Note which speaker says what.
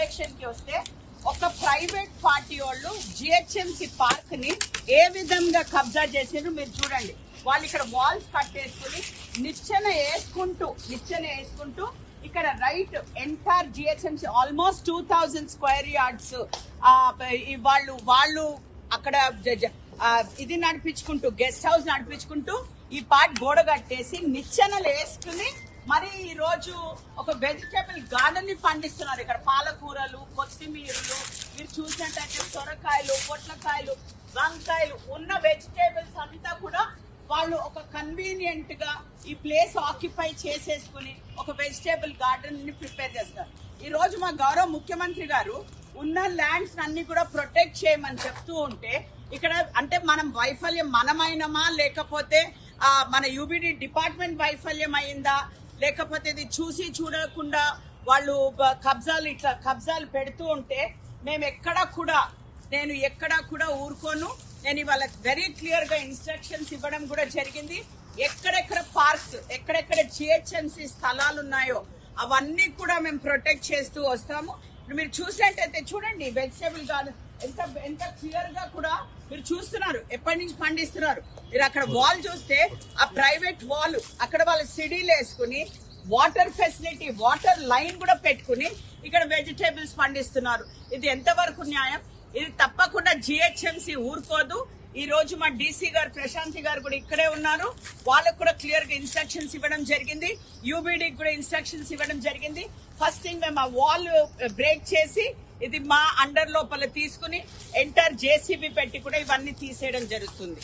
Speaker 1: Inspection కి వస్తే ఒక ప్రైవేట్ పార్టీ వాళ్ళు జిహెచ్ఎంసి పార్క్ ని ఏ విధంగా కబ్జా చేసారు మీరు చూడండి. వాళ్ళు ఇక్కడ వాల్స్ కట్టేసుకుని నిచ్చెన వేసుకుంటూ ఇక్కడ right entire GHMC almost 2000 square yards వాళ్ళు అక్కడ ఇది నడిపించుకుంటూ గెస్ట్ హౌస్ నడిపించుకుంటూ ఈ పార్ట్ గోడ కట్టేసి నిచ్చెనలు వేసుకుని మరి ఈ రోజు ఒక వెజిటేబుల్ గార్డెన్ ని పండిస్తున్నారు. ఇక్కడ పాలకూరలు, కొత్తిమీరలు, మీరు చూసినట్టయితే సొరకాయలు, పొట్లకాయలు, వంకాయలు ఉన్న వెజిటేబుల్స్ అంతా కూడా వాళ్ళు ఒక కన్వీనియంట్ గా ఈ ప్లేస్ ఆక్యుపై చేసేసుకుని ఒక వెజిటేబుల్ గార్డెన్ ని ప్రిపేర్ చేస్తారు. ఈ రోజు మా గౌరవ ముఖ్యమంత్రి గారు ఉన్న ల్యాండ్స్ అన్ని కూడా ప్రొటెక్ట్ చేయమని చెప్తూ ఉంటే ఇక్కడ అంటే మనం వైఫల్యం మనమైనమా లేకపోతే మన యూబీడీ డిపార్ట్మెంట్ వైఫల్యం అయిందా లేకపోతే ఇది చూసి చూడకుండా వాళ్ళు కబ్జాలు పెడుతూ ఉంటే నేను ఎక్కడా కూడా ఊరుకోను. నేను ఇవాళ వెరీ క్లియర్ గా ఇన్స్ట్రక్షన్స్ ఇవ్వడం కూడా జరిగింది. ఎక్కడెక్కడ పార్క్స్, ఎక్కడెక్కడ జిహెచ్ఎంసీ స్థలాలు ఉన్నాయో అవన్నీ కూడా మేము ప్రొటెక్ట్ చేస్తూ వస్తాము. మీరు చూసినట్టయితే చూడండి వెజిటేబుల్ గార్డెన్ ఎంత క్లియర్ గా కూడా మీరు చూస్తున్నారు ఎప్పటి నుంచి పండిస్తున్నారు. మీరు అక్కడ వాల్ చూస్తే ఆ ప్రైవేట్ వాల్ అక్కడ వాళ్ళు సిడీలు వేసుకుని వాటర్ ఫెసిలిటీ, వాటర్ లైన్ కూడా పెట్టుకుని ఇక్కడ వెజిటేబుల్స్ పండిస్తున్నారు. ఇది ఎంతవరకు న్యాయం? ఇది తప్పకుండా జిహెచ్ఎంసీ ఊరుకోదు. ఈ రోజు మా డీసీ గారు ప్రశాంతి గారు కూడా ఇక్కడే ఉన్నారు. వాళ్ళకు కూడా క్లియర్ గా ఇన్స్ట్రక్షన్స్ ఇవ్వడం జరిగింది. యూబీడీకి కూడా ఇన్స్ట్రక్షన్స్ ఇవ్వడం జరిగింది. ఫస్ట్ థింగ్ మేము ఆ వాల్ బ్రేక్ చేసి ఇది మా అండర్ లోపల తీసుకుని ఎంటర్ జేసీబీ పెట్టి కూడా ఇవన్నీ తీసేయడం జరుగుతుంది.